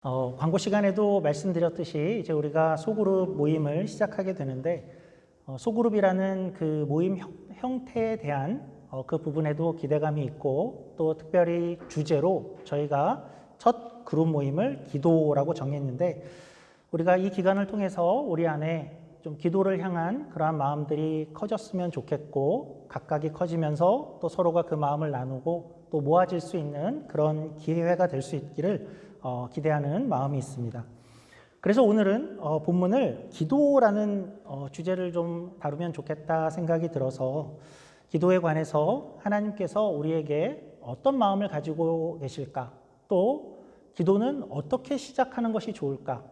광고 시간에도 말씀드렸듯이 이제 우리가 소그룹 모임을 시작하게 되는데 소그룹이라는 그 모임 형태에 대한 그 부분에도 기대감이 있고 또 특별히 주제로 저희가 첫 그룹 모임을 기도라고 정했는데 우리가 이 기간을 통해서 우리 안에 좀 기도를 향한 그러한 마음들이 커졌으면 좋겠고 각각이 커지면서 또 서로가 그 마음을 나누고 또 모아질 수 있는 그런 기회가 될 수 있기를 기대하는 마음이 있습니다. 그래서 오늘은 본문을 기도라는 주제를 좀 다루면 좋겠다 생각이 들어서 기도에 관해서 하나님께서 우리에게 어떤 마음을 가지고 계실까? 또 기도는 어떻게 시작하는 것이 좋을까?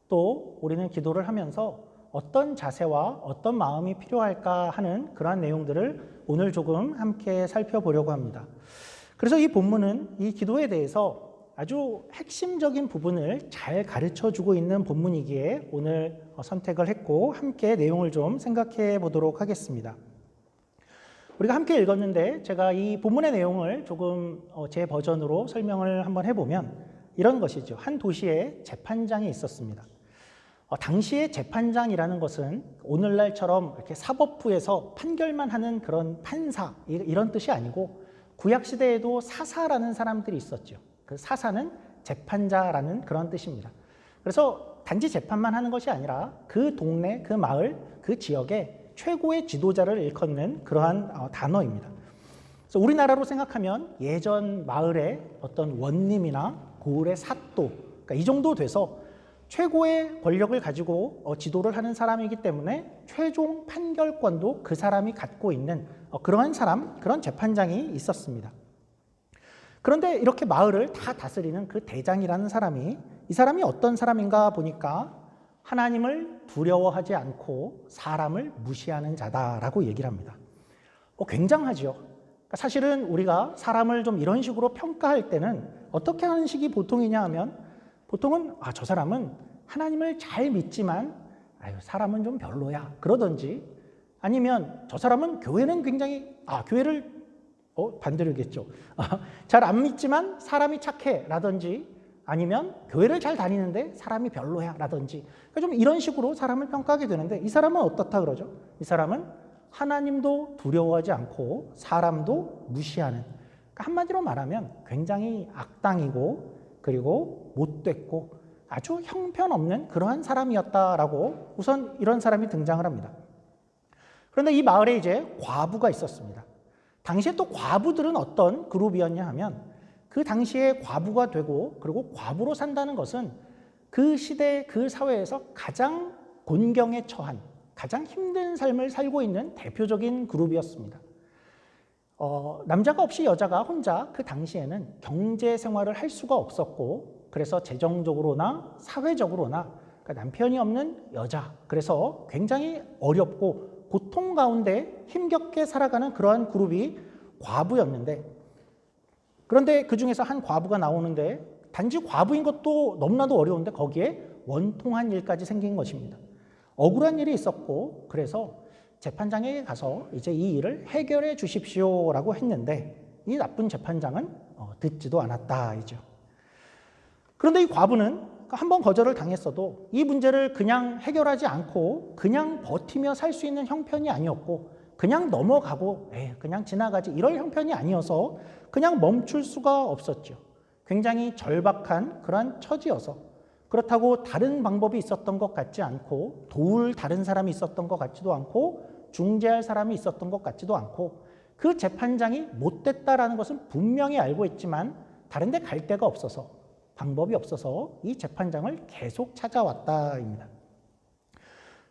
또 우리는 기도를 하면서 어떤 자세와 어떤 마음이 필요할까 하는 그러한 내용들을 오늘 조금 함께 살펴보려고 합니다. 그래서 이 본문은 이 기도에 대해서 아주 핵심적인 부분을 잘 가르쳐주고 있는 본문이기에 오늘 선택을 했고 함께 내용을 좀 생각해 보도록 하겠습니다. 우리가 함께 읽었는데 제가 이 본문의 내용을 조금 제 버전으로 설명을 한번 해보면 이런 것이죠. 한 도시에 재판장이 있었습니다. 당시의 재판장이라는 것은 오늘날처럼 이렇게 사법부에서 판결만 하는 그런 판사 이런 뜻이 아니고 구약시대에도 사사라는 사람들이 있었죠. 그 사사는 재판자라는 그런 뜻입니다. 그래서 단지 재판만 하는 것이 아니라 그 동네, 그 마을, 그 지역의 최고의 지도자를 일컫는 그러한 단어입니다. 그래서 우리나라로 생각하면 예전 마을의 어떤 원님이나 고을의 사또, 그러니까 이 정도 돼서 최고의 권력을 가지고 지도를 하는 사람이기 때문에 최종 판결권도 그 사람이 갖고 있는 그러한 사람, 그런 재판장이 있었습니다. 그런데 이렇게 마을을 다 다스리는 그 대장이라는 사람이 이 사람이 어떤 사람인가 보니까 하나님을 두려워하지 않고 사람을 무시하는 자다라고 얘기를 합니다. 굉장하죠. 그러니까 사실은 우리가 사람을 좀 이런 식으로 평가할 때는 어떻게 하는 식이 보통이냐 하면 보통은 저 사람은 하나님을 잘 믿지만 사람은 좀 별로야 그러든지 아니면 저 사람은 교회는 굉장히 교회를 반대로겠죠. 잘 안 믿지만 사람이 착해 라든지 아니면 교회를 잘 다니는데 사람이 별로야 라든지 그러니까 좀 이런 식으로 사람을 평가하게 되는데 이 사람은 어떻다 그러죠? 이 사람은 하나님도 두려워하지 않고 사람도 무시하는 그러니까 한마디로 말하면 굉장히 악당이고 그리고 못됐고 아주 형편없는 그러한 사람이었다라고 우선 이런 사람이 등장을 합니다. 그런데 이 마을에 이제 과부가 있었습니다. 당시에 또 과부들은 어떤 그룹이었냐 하면 그 당시에 과부가 되고 그리고 과부로 산다는 것은 그 시대 그 사회에서 가장 곤경에 처한 가장 힘든 삶을 살고 있는 대표적인 그룹이었습니다. 남자가 없이 여자가 혼자 그 당시에는 경제 생활을 할 수가 없었고 그래서 재정적으로나 사회적으로나 그러니까 남편이 없는 여자 그래서 굉장히 어렵고 고통 가운데 힘겹게 살아가는 그러한 그룹이 과부였는데 그런데 그 중에서 한 과부가 나오는데 단지 과부인 것도 너무나도 어려운데 거기에 원통한 일까지 생긴 것입니다. 억울한 일이 있었고 그래서 재판장에게 가서 이제 이 일을 해결해 주십시오라고 했는데 이 나쁜 재판장은 듣지도 않았다이죠. 그런데 이 과부는 한번 거절을 당했어도 이 문제를 그냥 해결하지 않고 그냥 버티며 살 수 있는 형편이 아니었고 그냥 넘어가고 그냥 지나가지 이럴 형편이 아니어서 그냥 멈출 수가 없었죠. 굉장히 절박한 그러한 처지여서 그렇다고 다른 방법이 있었던 것 같지 않고 도울 다른 사람이 있었던 것 같지도 않고 중재할 사람이 있었던 것 같지도 않고 그 재판장이 못됐다라는 것은 분명히 알고 있지만 다른 데 갈 데가 없어서 방법이 없어서 이 재판장을 계속 찾아왔다입니다.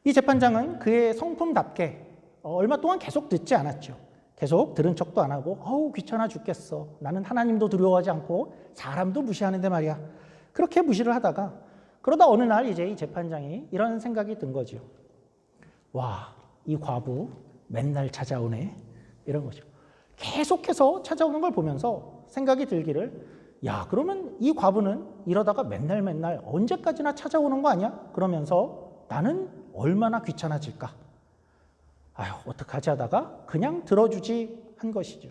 이 재판장은 그의 성품답게 얼마 동안 계속 듣지 않았죠. 계속 들은 척도 안 하고 귀찮아 죽겠어. 나는 하나님도 두려워하지 않고 사람도 무시하는데 말이야. 그렇게 무시를 하다가 그러다 어느 날 이제 이 재판장이 이런 생각이 든 거죠. 와, 이 과부 맨날 찾아오네. 이런 거죠. 계속해서 찾아오는 걸 보면서 생각이 들기를 그러면 이 과부는 이러다가 맨날 언제까지나 찾아오는 거 아니야? 그러면서 나는 얼마나 귀찮아질까? 어떡하지 하다가 그냥 들어주지 한 것이죠.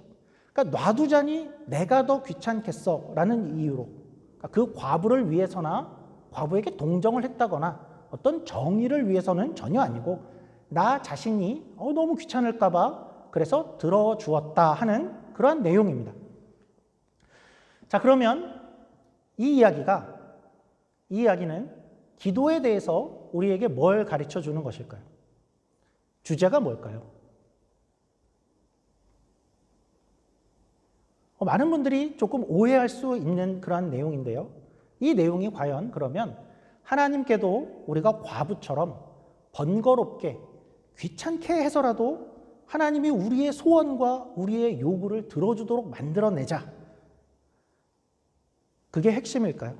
그러니까 놔두자니 내가 더 귀찮겠어 라는 이유로 그러니까 그 과부를 위해서나 과부에게 동정을 했다거나 어떤 정의를 위해서는 전혀 아니고 나 자신이 너무 귀찮을까 봐 그래서 들어주었다 하는 그러한 내용입니다. 자, 그러면 이 이야기는 기도에 대해서 우리에게 뭘 가르쳐 주는 것일까요? 주제가 뭘까요? 많은 분들이 조금 오해할 수 있는 그런 내용인데요. 이 내용이 과연 그러면 하나님께도 우리가 과부처럼 번거롭게 귀찮게 해서라도 하나님이 우리의 소원과 우리의 요구를 들어주도록 만들어내자. 그게 핵심일까요?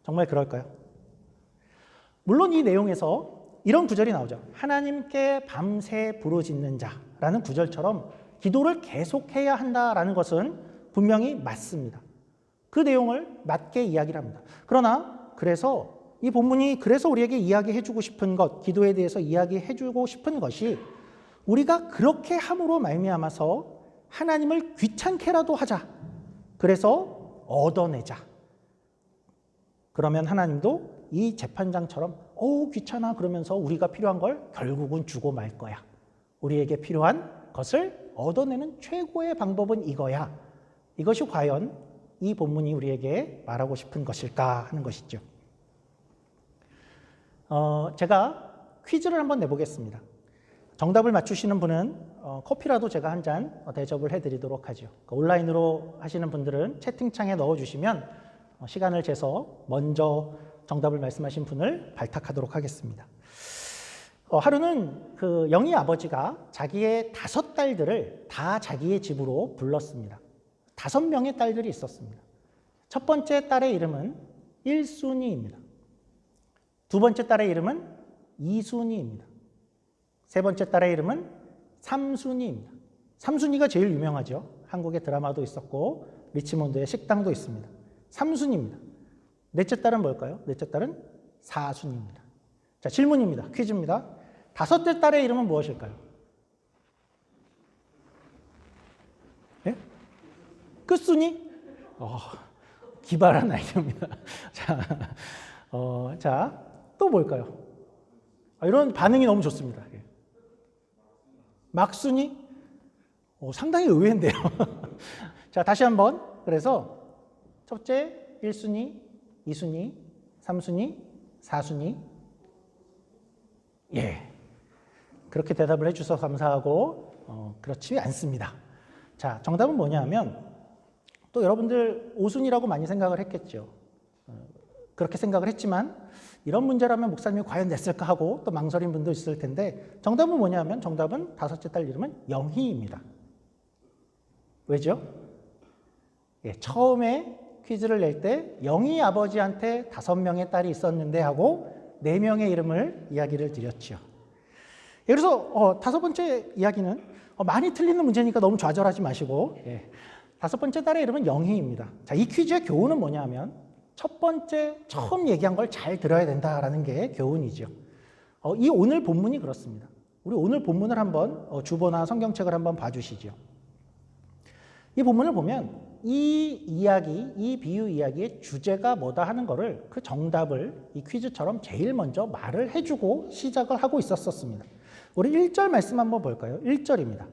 정말 그럴까요? 물론 이 내용에서 이런 구절이 나오죠. 하나님께 밤새 부르짖는 자라는 구절처럼 기도를 계속해야 한다라는 것은 분명히 맞습니다. 그 내용을 맞게 이야기를 합니다. 그러나 그래서 이 본문이 그래서 우리에게 이야기해주고 싶은 것, 기도에 대해서 이야기해주고 싶은 것이 우리가 그렇게 함으로 말미암아서 하나님을 귀찮게라도 하자. 그래서 얻어내자. 그러면 하나님도 이 재판장처럼 귀찮아 그러면서 우리가 필요한 걸 결국은 주고 말 거야. 우리에게 필요한 것을 얻어내는 최고의 방법은 이거야. 이것이 과연 이 본문이 우리에게 말하고 싶은 것일까 하는 것이죠. 제가 퀴즈를 한번 내보겠습니다. 정답을 맞추시는 분은 커피라도 제가 한 잔 대접을 해드리도록 하죠. 온라인으로 하시는 분들은 채팅창에 넣어주시면 시간을 재서 먼저 정답을 말씀하신 분을 발탁하도록 하겠습니다. 하루는 그 영희 아버지가 자기의 5딸들을 다 자기의 집으로 불렀습니다. 5명의 딸들이 있었습니다. 첫 번째 딸의 이름은 1순이입니다. 두 번째 딸의 이름은 2순이입니다. 세 번째 딸의 이름은 3순이입니다. 3순이가 제일 유명하죠. 한국의 드라마도 있었고 리치몬드의 식당도 있습니다. 3순입니다. 넷째 딸은 뭘까요? 넷째 딸은 4순입니다. 자, 질문입니다. 퀴즈입니다. 5째 딸의 이름은 무엇일까요? 예? 끝순이? 기발한 아이디어입니다. 자, 또 뭘까요? 이런 반응이 너무 좋습니다. 막순이? 상당히 의외인데요. 자, 다시 한번. 그래서 첫째 1순위, 2순위, 3순위, 4순위. 예. 그렇게 대답을 해주셔서 감사하고 그렇지 않습니다. 자, 정답은 뭐냐면 또 여러분들 5순위라고 많이 생각을 했겠죠. 그렇게 생각을 했지만 이런 문제라면 목사님이 과연 냈을까 하고 또 망설인 분도 있을 텐데 정답은 뭐냐면 정답은 5째 딸 이름은 영희입니다. 왜죠? 예, 처음에 퀴즈를 낼 때 영희 아버지한테 5명의 딸이 있었는데 하고 4명의 이름을 이야기를 드렸죠. 그래서 5번째 이야기는 많이 틀리는 문제니까 너무 좌절하지 마시고 5번째 딸의 이름은 영희입니다. 자, 이 퀴즈의 교훈은 뭐냐면 첫 번째 처음 얘기한 걸 잘 들어야 된다라는 게 교훈이죠. 이 오늘 본문이 그렇습니다. 우리 오늘 본문을 한번 주보나 성경책을 한번 봐주시죠. 이 본문을 보면 이 이야기, 이 비유 이야기의 주제가 뭐다 하는 거를 그 정답을 이 퀴즈처럼 제일 먼저 말을 해주고 시작을 하고 있었습니다. 우리 1절 말씀 한번 볼까요? 1절입니다.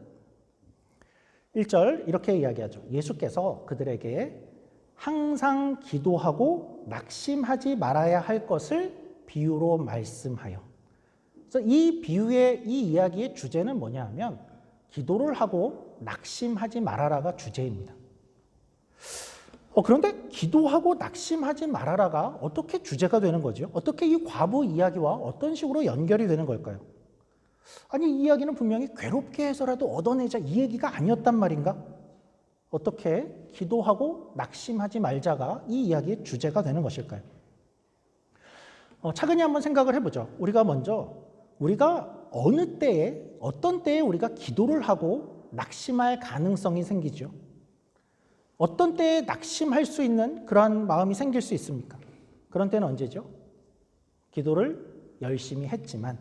1절 이렇게 이야기하죠. 예수께서 그들에게 항상 기도하고 낙심하지 말아야 할 것을 비유로 말씀하여. 그래서 이 비유의 이 이야기의 주제는 뭐냐 하면 기도를 하고 낙심하지 말아라가 주제입니다. 그런데 기도하고 낙심하지 말아라가 어떻게 주제가 되는 거죠? 어떻게 이 과부 이야기와 어떤 식으로 연결이 되는 걸까요? 아니, 이 이야기는 분명히 괴롭게 해서라도 얻어내자 이 얘기가 아니었단 말인가? 어떻게 기도하고 낙심하지 말자가 이 이야기의 주제가 되는 것일까요? 차근히 한번 생각을 해보죠. 우리가 어느 때에, 어떤 때에 우리가 기도를 하고 낙심할 가능성이 생기죠? 어떤 때에 낙심할 수 있는 그러한 마음이 생길 수 있습니까? 그런 때는 언제죠? 기도를 열심히 했지만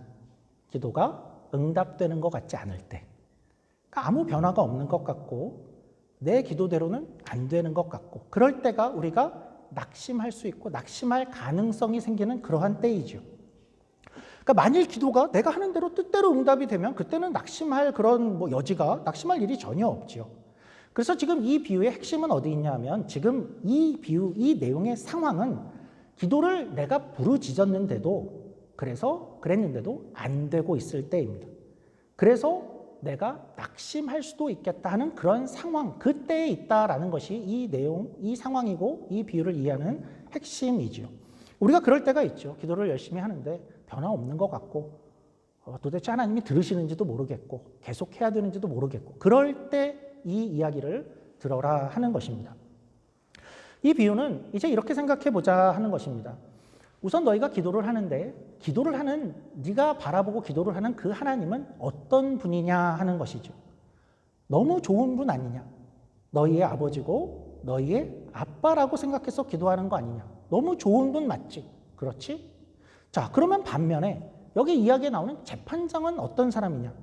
기도가 응답되는 것 같지 않을 때, 아무 변화가 없는 것 같고 내 기도대로는 안 되는 것 같고 그럴 때가 우리가 낙심할 수 있고 낙심할 가능성이 생기는 그러한 때이죠. 그러니까 만일 기도가 내가 하는 대로 뜻대로 응답이 되면 그때는 낙심할 그런 여지가, 낙심할 일이 전혀 없죠. 그래서 지금 이 비유의 핵심은 어디 있냐면, 지금 이 비유, 이 내용의 상황은 기도를 내가 부르짖었는데도, 그랬는데도 안 되고 있을 때입니다. 그래서 내가 낙심할 수도 있겠다 하는 그런 상황, 그때에 있다라는 것이 이 내용, 이 상황이고 이 비유를 이해하는 핵심이죠. 우리가 그럴 때가 있죠. 기도를 열심히 하는데 변화 없는 것 같고, 도대체 하나님이 들으시는지도 모르겠고, 계속해야 되는지도 모르겠고, 그럴 때 이 이야기를 들어라 하는 것입니다. 이 비유는 이제 이렇게 생각해 보자 하는 것입니다. 우선 너희가 기도를 하는데, 기도를 하는, 네가 바라보고 기도를 하는 그 하나님은 어떤 분이냐 하는 것이죠. 너무 좋은 분 아니냐? 너희의 아버지고 너희의 아빠라고 생각해서 기도하는 거 아니냐? 너무 좋은 분 맞지? 그렇지? 자, 그러면 반면에 여기 이야기에 나오는 재판장은 어떤 사람이냐?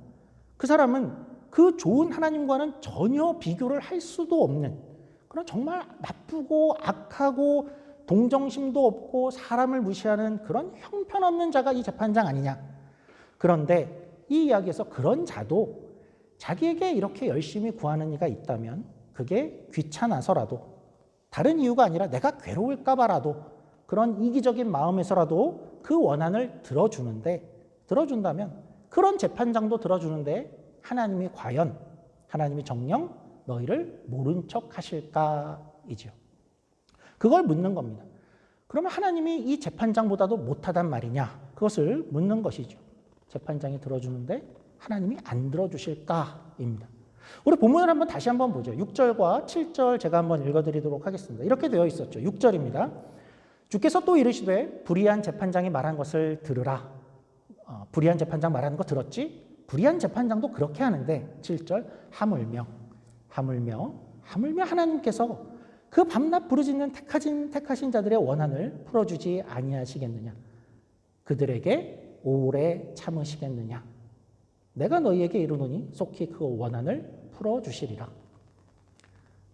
그 사람은 그 좋은 하나님과는 전혀 비교를 할 수도 없는 그런 정말 나쁘고 악하고 동정심도 없고 사람을 무시하는 그런 형편없는 자가 이 재판장 아니냐. 그런데 이 이야기에서 그런 자도 자기에게 이렇게 열심히 구하는 이가 있다면 그게 귀찮아서라도, 다른 이유가 아니라 내가 괴로울까 봐라도, 그런 이기적인 마음에서라도 그 원한을 들어준다면, 그런 재판장도 들어주는데 하나님이 과연, 하나님이 정녕 너희를 모른 척 하실까이죠. 그걸 묻는 겁니다. 그러면 하나님이 이 재판장보다도 못하단 말이냐? 그것을 묻는 것이죠. 재판장이 들어주는데 하나님이 안 들어주실까입니다. 우리 본문을 다시 한번 보죠. 6절과 7절 제가 한번 읽어드리도록 하겠습니다. 이렇게 되어 있었죠. 6절입니다. 주께서 또 이르시되 불의한 재판장이 말한 것을 들으라. 불의한 재판장 말하는 거 들었지? 불의한 재판장도 그렇게 하는데 7절 하물며 하나님께서 그 밤낮 부르짖는 택하신 자들의 원한을 풀어주지 아니하시겠느냐? 그들에게 오래 참으시겠느냐? 내가 너희에게 이르노니 속히 그 원한을 풀어주시리라.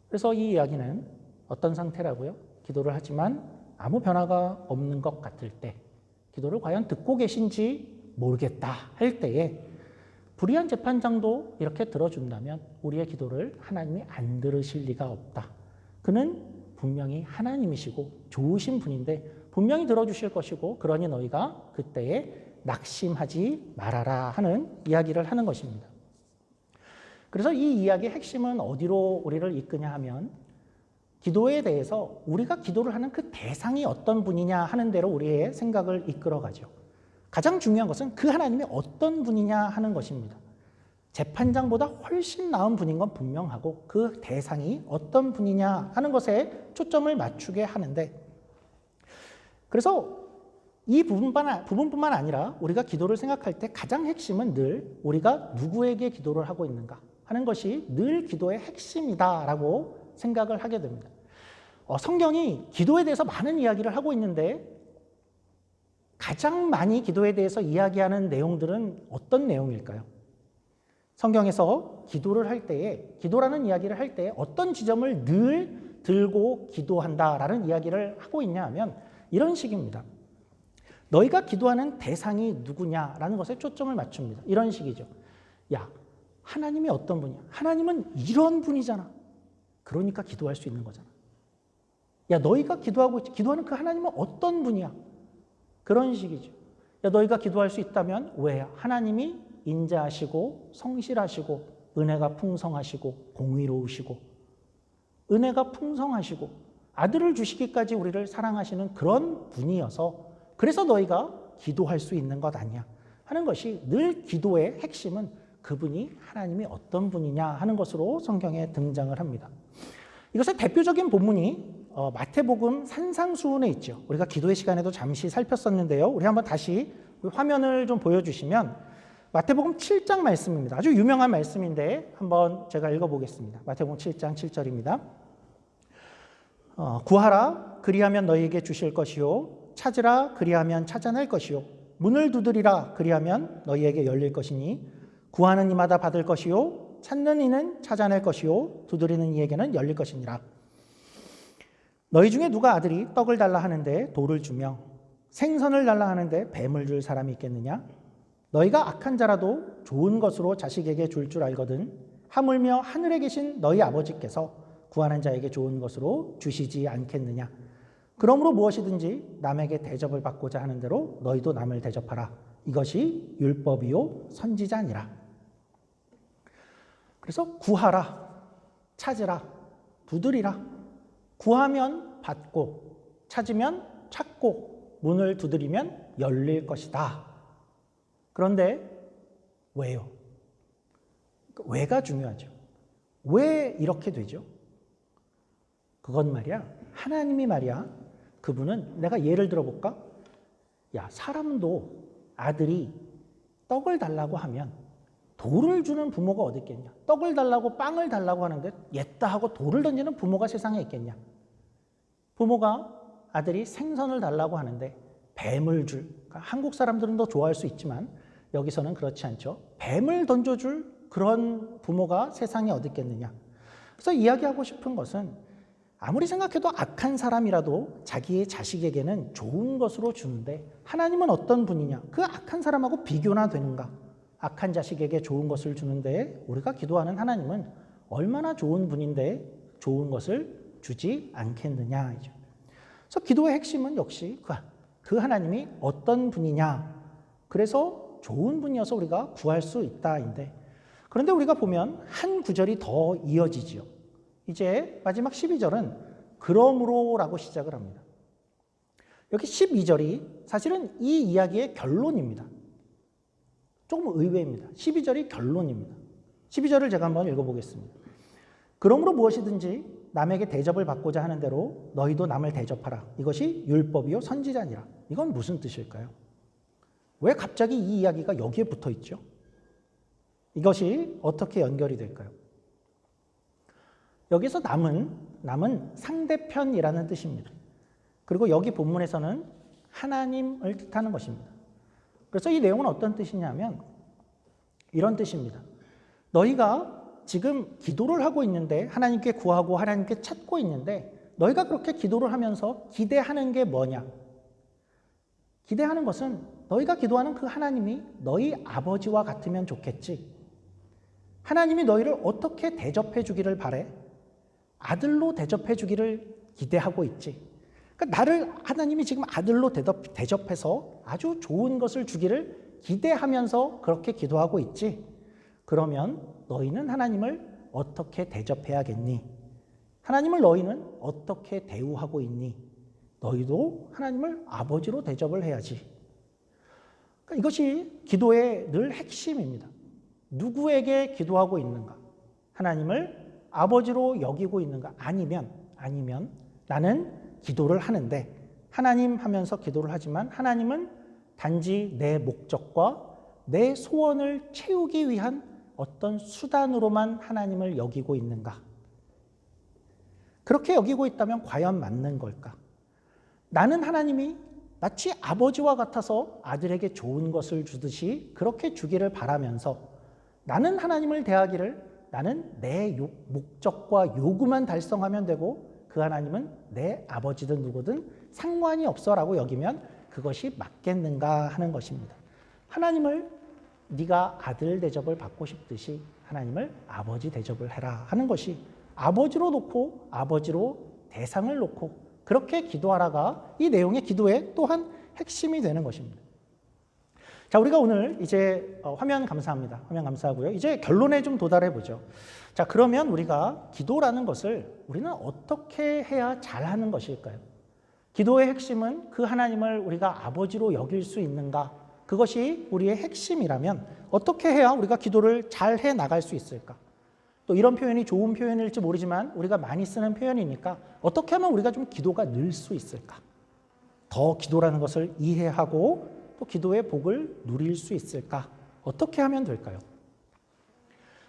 그래서 이 이야기는 어떤 상태라고요? 기도를 하지만 아무 변화가 없는 것 같을 때, 기도를 과연 듣고 계신지 모르겠다 할 때에 불의한 재판장도 이렇게 들어준다면 우리의 기도를 하나님이 안 들으실 리가 없다. 그는 분명히 하나님이시고 좋으신 분인데 분명히 들어주실 것이고, 그러니 너희가 그때에 낙심하지 말아라 하는 이야기를 하는 것입니다. 그래서 이 이야기의 핵심은 어디로 우리를 이끄냐 하면, 기도에 대해서 우리가 기도를 하는 그 대상이 어떤 분이냐 하는 대로 우리의 생각을 이끌어가죠. 가장 중요한 것은 그 하나님이 어떤 분이냐 하는 것입니다. 재판장보다 훨씬 나은 분인 건 분명하고 그 대상이 어떤 분이냐 하는 것에 초점을 맞추게 하는데, 그래서 이 부분뿐만 아니라 우리가 기도를 생각할 때 가장 핵심은 늘 우리가 누구에게 기도를 하고 있는가 하는 것이 늘 기도의 핵심이다라고 생각을 하게 됩니다. 성경이 기도에 대해서 많은 이야기를 하고 있는데 가장 많이 기도에 대해서 이야기하는 내용들은 어떤 내용일까요? 성경에서 기도를 할 때에, 기도라는 이야기를 할 때에 어떤 지점을 늘 들고 기도한다라는 이야기를 하고 있냐 하면 이런 식입니다. 너희가 기도하는 대상이 누구냐라는 것에 초점을 맞춥니다. 이런 식이죠. 야, 하나님이 어떤 분이야? 하나님은 이런 분이잖아. 그러니까 기도할 수 있는 거잖아. 야, 너희가 기도하는 그 하나님은 어떤 분이야? 그런 식이죠. 야, 너희가 기도할 수 있다면 왜? 하나님이 인자하시고 성실하시고 은혜가 풍성하시고 공의로우시고 은혜가 풍성하시고 아들을 주시기까지 우리를 사랑하시는 그런 분이어서 그래서 너희가 기도할 수 있는 것 아니야 하는 것이 늘 기도의 핵심은 그분이 하나님이 어떤 분이냐 하는 것으로 성경에 등장을 합니다. 이것의 대표적인 본문이 마태복음 산상수훈에 있죠. 우리가 기도의 시간에도 잠시 살폈었는데요. 우리 한번 다시 화면을 좀 보여주시면 마태복음 7장 말씀입니다. 아주 유명한 말씀인데 한번 제가 읽어보겠습니다. 마태복음 7장 7절입니다. 구하라 그리하면 너희에게 주실 것이요 찾으라 그리하면 찾아낼 것이요 문을 두드리라 그리하면 너희에게 열릴 것이니 구하는 이마다 받을 것이요 찾는 이는 찾아낼 것이요 두드리는 이에게는 열릴 것이니라. 너희 중에 누가 아들이 떡을 달라 하는데 돌을 주며 생선을 달라 하는데 뱀을 줄 사람이 있겠느냐? 너희가 악한 자라도 좋은 것으로 자식에게 줄 줄 알거든 하물며 하늘에 계신 너희 아버지께서 구하는 자에게 좋은 것으로 주시지 않겠느냐? 그러므로 무엇이든지 남에게 대접을 받고자 하는 대로 너희도 남을 대접하라. 이것이 율법이요 선지자니라. 그래서 구하라, 찾으라, 두드리라. 구하면 받고, 찾으면 찾고, 문을 두드리면 열릴 것이다. 그런데 왜요? 왜가 중요하죠. 왜 이렇게 되죠? 그건 말이야, 하나님이 말이야, 그분은, 내가 예를 들어볼까? 야, 사람도 아들이 떡을 달라고 하면 돌을 주는 부모가 어디 있겠냐? 떡을 달라고 빵을 달라고 하는데 옛다 하고 돌을 던지는 부모가 세상에 있겠냐? 부모가 아들이 생선을 달라고 하는데 뱀을 줄, 그러니까 한국 사람들은 더 좋아할 수 있지만 여기서는 그렇지 않죠. 뱀을 던져줄 그런 부모가 세상에 어디 있겠느냐? 그래서 이야기하고 싶은 것은 아무리 생각해도 악한 사람이라도 자기의 자식에게는 좋은 것으로 주는데 하나님은 어떤 분이냐? 그 악한 사람하고 비교나 되는가? 악한 자식에게 좋은 것을 주는데 우리가 기도하는 하나님은 얼마나 좋은 분인데 좋은 것을 주지 않겠느냐. 그래서 기도의 핵심은 역시 그 하나님이 어떤 분이냐. 그래서 좋은 분이어서 우리가 구할 수 있다인데, 그런데 우리가 보면 한 구절이 더 이어지지요. 이제 마지막 12절은 그러므로라고 시작을 합니다. 여기 12절이 사실은 이 이야기의 결론입니다. 조금 의외입니다. 12절이 결론입니다. 12절을 제가 한번 읽어보겠습니다. 그러므로 무엇이든지 남에게 대접을 받고자 하는 대로 너희도 남을 대접하라. 이것이 율법이요 선지자니라. 이건 무슨 뜻일까요? 왜 갑자기 이 이야기가 여기에 붙어 있죠? 이것이 어떻게 연결이 될까요? 여기서 남은 상대편이라는 뜻입니다. 그리고 여기 본문에서는 하나님을 뜻하는 것입니다. 그래서 이 내용은 어떤 뜻이냐면 이런 뜻입니다. 너희가 지금 기도를 하고 있는데 하나님께 구하고 하나님께 찾고 있는데 너희가 그렇게 기도를 하면서 기대하는 게 뭐냐? 기대하는 것은 너희가 기도하는 그 하나님이 너희 아버지와 같으면 좋겠지. 하나님이 너희를 어떻게 대접해 주기를 바래? 아들로 대접해 주기를 기대하고 있지. 그러니까 나를 하나님이 지금 아들로 대접해서 아주 좋은 것을 주기를 기대하면서 그렇게 기도하고 있지. 그러면 너희는 하나님을 어떻게 대접해야겠니? 하나님을 너희는 어떻게 대우하고 있니? 너희도 하나님을 아버지로 대접을 해야지. 그러니까 이것이 기도의 늘 핵심입니다. 누구에게 기도하고 있는가? 하나님을 아버지로 여기고 있는가? 아니면 나는 기도를 하는데 하나님 하면서 기도를 하지만 하나님은 단지 내 목적과 내 소원을 채우기 위한 어떤 수단으로만 하나님을 여기고 있는가? 그렇게 여기고 있다면 과연 맞는 걸까? 나는 하나님이 마치 아버지와 같아서 아들에게 좋은 것을 주듯이 그렇게 주기를 바라면서 나는 하나님을 대하기를 나는 내 목적과 요구만 달성하면 되고 그 하나님은 내 아버지든 누구든 상관이 없어라고 여기면 그것이 맞겠는가 하는 것입니다. 하나님을 네가 아들 대접을 받고 싶듯이 하나님을 아버지 대접을 해라 하는 것이 아버지로 놓고 아버지로 대상을 놓고 그렇게 기도하라가 이 내용의 기도의 또한 핵심이 되는 것입니다. 자, 우리가 오늘 이제 화면 감사합니다. 화면 감사하고요. 이제 결론에 좀 도달해 보죠. 자, 그러면 우리가 기도라는 것을 우리는 어떻게 해야 잘하는 것일까요? 기도의 핵심은 그 하나님을 우리가 아버지로 여길 수 있는가? 그것이 우리의 핵심이라면 어떻게 해야 우리가 기도를 잘 해 나갈 수 있을까? 또 이런 표현이 좋은 표현일지 모르지만 우리가 많이 쓰는 표현이니까 어떻게 하면 우리가 좀 기도가 늘 수 있을까? 더 기도라는 것을 이해하고 또 기도의 복을 누릴 수 있을까? 어떻게 하면 될까요?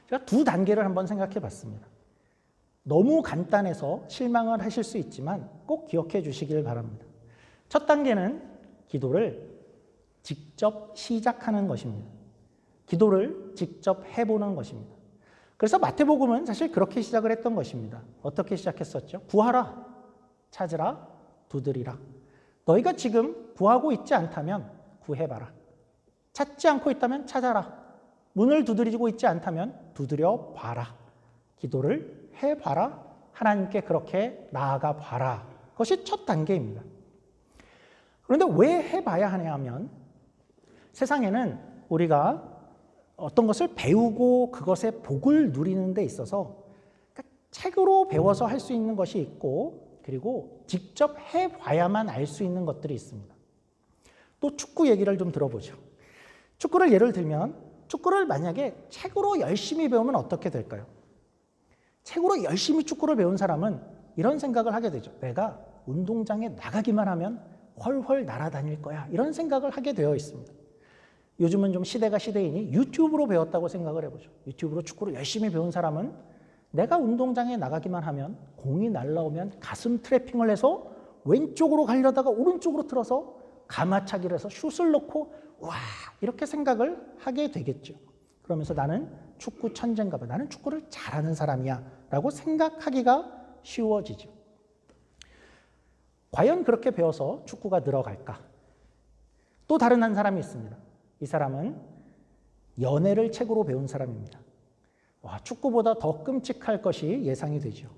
제가 두 단계를 한번 생각해 봤습니다. 너무 간단해서 실망을 하실 수 있지만 꼭 기억해 주시길 바랍니다. 첫 단계는 기도를 직접 시작하는 것입니다. 기도를 직접 해보는 것입니다. 그래서 마태복음은 사실 그렇게 시작을 했던 것입니다. 어떻게 시작했었죠? 구하라. 찾으라, 두드리라. 너희가 지금 구하고 있지 않다면 구해봐라. 찾지 않고 있다면 찾아라. 문을 두드리고 있지 않다면 두드려 봐라. 기도를 해봐라. 하나님께 그렇게 나아가 봐라. 그것이 첫 단계입니다. 그런데 왜 해봐야 하냐 하면 세상에는 우리가 어떤 것을 배우고 그것의 복을 누리는 데 있어서 책으로 배워서 할 수 있는 것이 있고 그리고 직접 해봐야만 알 수 있는 것들이 있습니다. 또 축구 얘기를 좀 들어보죠. 축구를 예를 들면 축구를 만약에 책으로 열심히 배우면 어떻게 될까요? 책으로 열심히 축구를 배운 사람은 이런 생각을 하게 되죠. 내가 운동장에 나가기만 하면 훨훨 날아다닐 거야. 이런 생각을 하게 되어 있습니다. 요즘은 좀 시대가 시대이니 유튜브로 배웠다고 생각을 해보죠. 유튜브로 축구를 열심히 배운 사람은 내가 운동장에 나가기만 하면 공이 날라오면 가슴 트래핑을 해서 왼쪽으로 가려다가 오른쪽으로 틀어서 가마차기를 해서 슛을 넣고 와 이렇게 생각을 하게 되겠죠. 그러면서 나는 축구 천재인가 봐. 나는 축구를 잘하는 사람이야 라고 생각하기가 쉬워지죠. 과연 그렇게 배워서 축구가 늘어갈까? 또 다른 한 사람이 있습니다. 이 사람은 연애를 책으로 배운 사람입니다. 와, 축구보다 더 끔찍할 것이 예상이 되죠.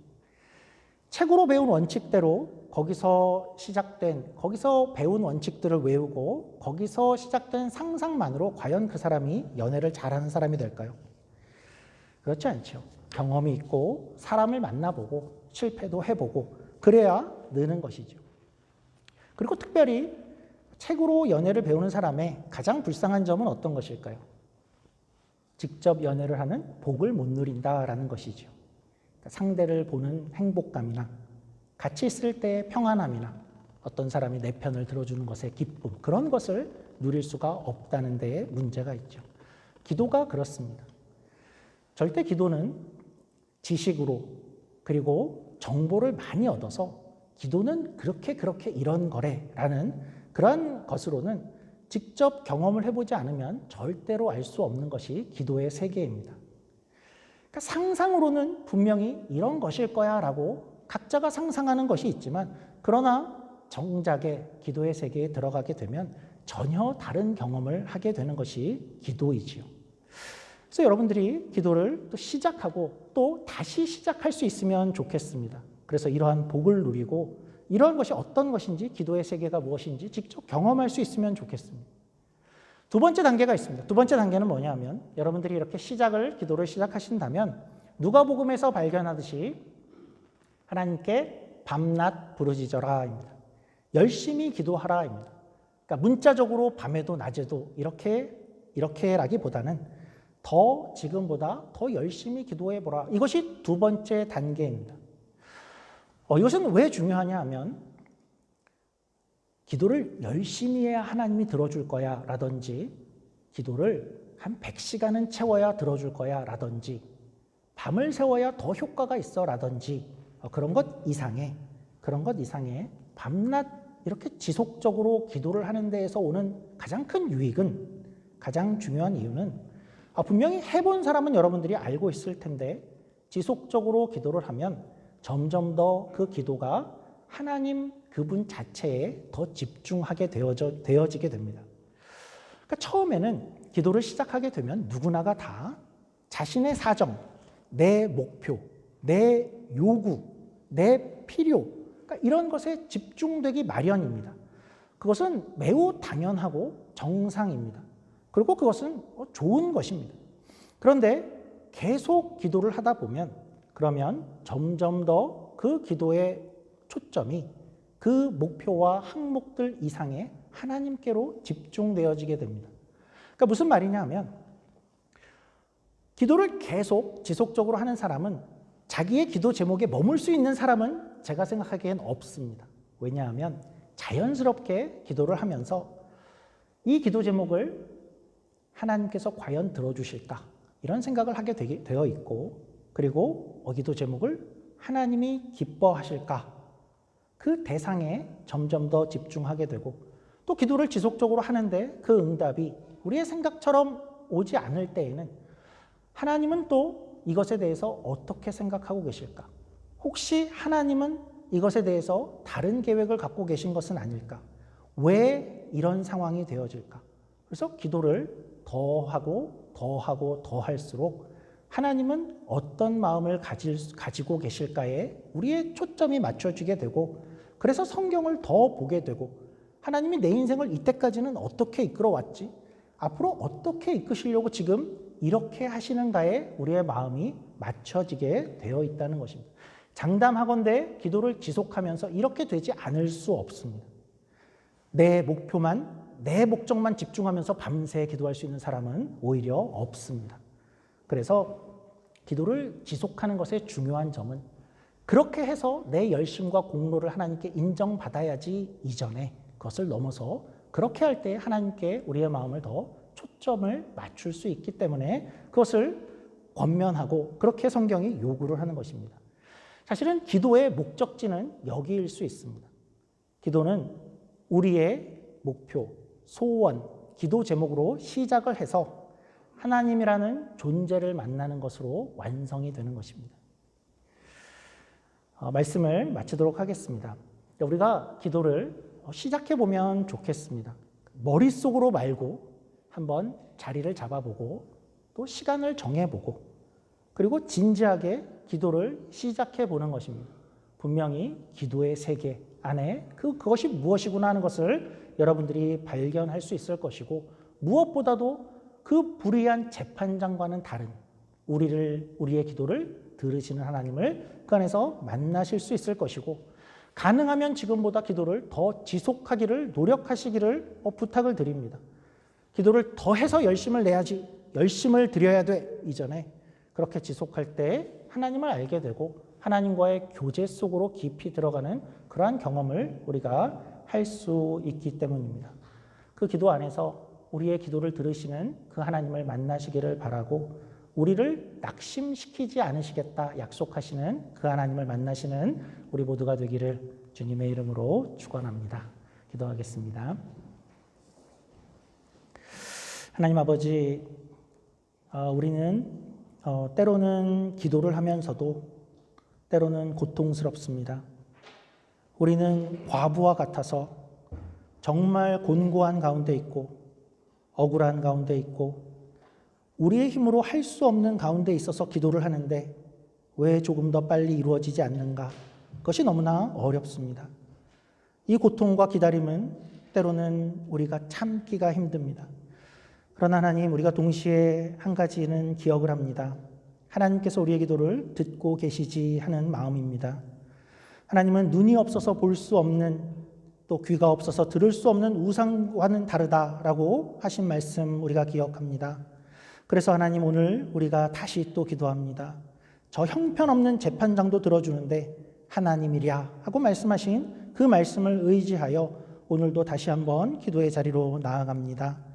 책으로 배운 원칙대로 거기서 배운 원칙들을 외우고 거기서 시작된 상상만으로 과연 그 사람이 연애를 잘하는 사람이 될까요? 그렇지 않죠. 경험이 있고 사람을 만나보고 실패도 해보고 그래야 느는 것이죠. 그리고 특별히 책으로 연애를 배우는 사람의 가장 불쌍한 점은 어떤 것일까요? 직접 연애를 하는 복을 못 누린다라는 것이죠. 그러니까 상대를 보는 행복감이나 같이 있을 때의 평안함이나 어떤 사람이 내 편을 들어주는 것의 기쁨 그런 것을 누릴 수가 없다는 데에 문제가 있죠. 기도가 그렇습니다. 절대 기도는 지식으로 그리고 정보를 많이 얻어서 기도는 그렇게 이런 거래라는 그러한 것으로는 직접 경험을 해보지 않으면 절대로 알 수 없는 것이 기도의 세계입니다. 그러니까 상상으로는 분명히 이런 것일 거야 라고 각자가 상상하는 것이 있지만 그러나 정작의 기도의 세계에 들어가게 되면 전혀 다른 경험을 하게 되는 것이 기도이지요. 그래서 여러분들이 기도를 또 시작하고 또 다시 시작할 수 있으면 좋겠습니다. 그래서 이러한 복을 누리고 이러한 것이 어떤 것인지 기도의 세계가 무엇인지 직접 경험할 수 있으면 좋겠습니다. 두 번째 단계가 있습니다. 두 번째 단계는 뭐냐면 여러분들이 이렇게 기도를 시작하신다면 누가복음에서 발견하듯이 하나님께 밤낮 부르짖어라입니다. 열심히 기도하라입니다. 그러니까 문자적으로 밤에도 낮에도 이렇게라기보다는 지금보다 더 열심히 기도해보라. 이것이 두 번째 단계입니다. 이것은 왜 중요하냐 하면 기도를 열심히 해야 하나님이 들어줄 거야 라든지 기도를 한 100시간은 채워야 들어줄 거야 라든지 밤을 새워야 더 효과가 있어 라든지 그런 것 이상의 밤낮 이렇게 지속적으로 기도를 하는 데에서 오는 가장 큰 유익은 가장 중요한 이유는 분명히 해본 사람은 여러분들이 알고 있을 텐데 지속적으로 기도를 하면 점점 더 그 기도가 하나님 그분 자체에 더 집중하게 되어지게 됩니다. 그러니까 처음에는 기도를 시작하게 되면 누구나가 다 자신의 사정, 내 목표, 내 요구, 내 필요 그러니까 이런 것에 집중되기 마련입니다. 그것은 매우 당연하고 정상입니다. 그리고 그것은 좋은 것입니다. 그런데 계속 기도를 하다 보면 그러면 점점 더 그 기도의 초점이 그 목표와 항목들 이상의 하나님께로 집중되어지게 됩니다. 그러니까 무슨 말이냐 하면 기도를 계속 지속적으로 하는 사람은 자기의 기도 제목에 머물 수 있는 사람은 제가 생각하기엔 없습니다. 왜냐하면 자연스럽게 기도를 하면서 이 기도 제목을 하나님께서 과연 들어주실까 이런 생각을 하게 되어 있고 그리고 기도 제목을 하나님이 기뻐하실까 그 대상에 점점 더 집중하게 되고 또 기도를 지속적으로 하는데 그 응답이 우리의 생각처럼 오지 않을 때에는 하나님은 또 이것에 대해서 어떻게 생각하고 계실까? 혹시 하나님은 이것에 대해서 다른 계획을 갖고 계신 것은 아닐까? 왜 이런 상황이 되어질까? 그래서 기도를 더 하고 더 할수록 하나님은 어떤 마음을 가지고 계실까에 우리의 초점이 맞춰지게 되고, 그래서 성경을 더 보게 되고, 하나님이 내 인생을 이때까지는 어떻게 이끌어왔지? 앞으로 어떻게 이끄시려고 지금 이렇게 하시는가에 우리의 마음이 맞춰지게 되어 있다는 것입니다. 장담하건대 기도를 지속하면서 이렇게 되지 않을 수 없습니다. 내 목표만, 내 목적만 집중하면서 밤새 기도할 수 있는 사람은 오히려 없습니다. 그래서 기도를 지속하는 것의 중요한 점은 그렇게 해서 내 열심과 공로를 하나님께 인정받아야지 이전에 그것을 넘어서 그렇게 할 때 하나님께 우리의 마음을 더 초점을 맞출 수 있기 때문에 그것을 권면하고 그렇게 성경이 요구를 하는 것입니다. 사실은 기도의 목적지는 여기일 수 있습니다. 기도는 우리의 목표, 소원, 기도 제목으로 시작을 해서 하나님이라는 존재를 만나는 것으로 완성이 되는 것입니다. 말씀을 마치도록 하겠습니다. 우리가 기도를 시작해 보면 좋겠습니다. 머릿속으로 말고 한번 자리를 잡아보고 또 시간을 정해보고 그리고 진지하게 기도를 시작해 보는 것입니다. 분명히 기도의 세계 안에 그것이 무엇이구나 하는 것을 여러분들이 발견할 수 있을 것이고, 무엇보다도 그 불의한 재판장과는 다른 우리의 기도를 들으시는 하나님을 그 안에서 만나실 수 있을 것이고, 가능하면 지금보다 기도를 더 지속하기를 노력하시기를 부탁을 드립니다. 기도를 더 해서 열심을 내야지, 열심을 드려야 돼 이전에 그렇게 지속할 때 하나님을 알게 되고 하나님과의 교제 속으로 깊이 들어가는 그러한 경험을 우리가 할 수 있기 때문입니다. 그 기도 안에서 우리의 기도를 들으시는 그 하나님을 만나시기를 바라고, 우리를 낙심시키지 않으시겠다 약속하시는 그 하나님을 만나시는 우리 모두가 되기를 주님의 이름으로 축원합니다. 기도하겠습니다. 하나님 아버지, 우리는 때로는 기도를 하면서도 때로는 고통스럽습니다. 우리는 과부와 같아서 정말 곤고한 가운데 있고 억울한 가운데 있고 우리의 힘으로 할 수 없는 가운데 있어서 기도를 하는데 왜 조금 더 빨리 이루어지지 않는가? 그것이 너무나 어렵습니다. 이 고통과 기다림은 때로는 우리가 참기가 힘듭니다. 그러나 하나님, 우리가 동시에 한 가지는 기억을 합니다. 하나님께서 우리의 기도를 듣고 계시지 하는 마음입니다. 하나님은 눈이 없어서 볼 수 없는, 또 귀가 없어서 들을 수 없는 우상과는 다르다라고 하신 말씀 우리가 기억합니다. 그래서 하나님, 오늘 우리가 다시 또 기도합니다. 저 형편없는 재판장도 들어주는데 하나님이랴 하고 말씀하신 그 말씀을 의지하여 오늘도 다시 한번 기도의 자리로 나아갑니다.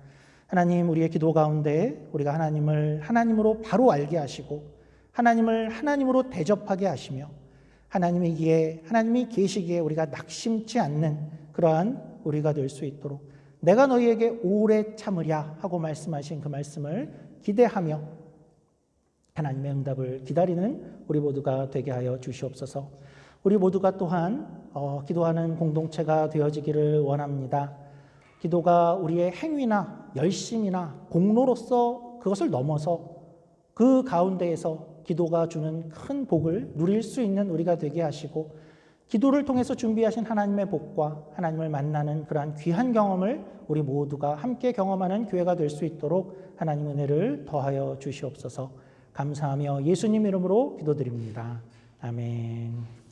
하나님, 우리의 기도 가운데 우리가 하나님을 하나님으로 바로 알게 하시고 하나님을 하나님으로 대접하게 하시며 하나님이 계시기에 우리가 낙심치 않는 그러한 우리가 될 수 있도록, 내가 너희에게 오래 참으랴 하고 말씀하신 그 말씀을 기대하며 하나님의 응답을 기다리는 우리 모두가 되게 하여 주시옵소서. 우리 모두가 또한 기도하는 공동체가 되어지기를 원합니다. 기도가 우리의 행위나 열심이나 공로로서 그것을 넘어서 그 가운데에서 기도가 주는 큰 복을 누릴 수 있는 우리가 되게 하시고, 기도를 통해서 준비하신 하나님의 복과 하나님을 만나는 그러한 귀한 경험을 우리 모두가 함께 경험하는 교회가 될 수 있도록 하나님 은혜를 더하여 주시옵소서. 감사하며 예수님 이름으로 기도드립니다. 아멘.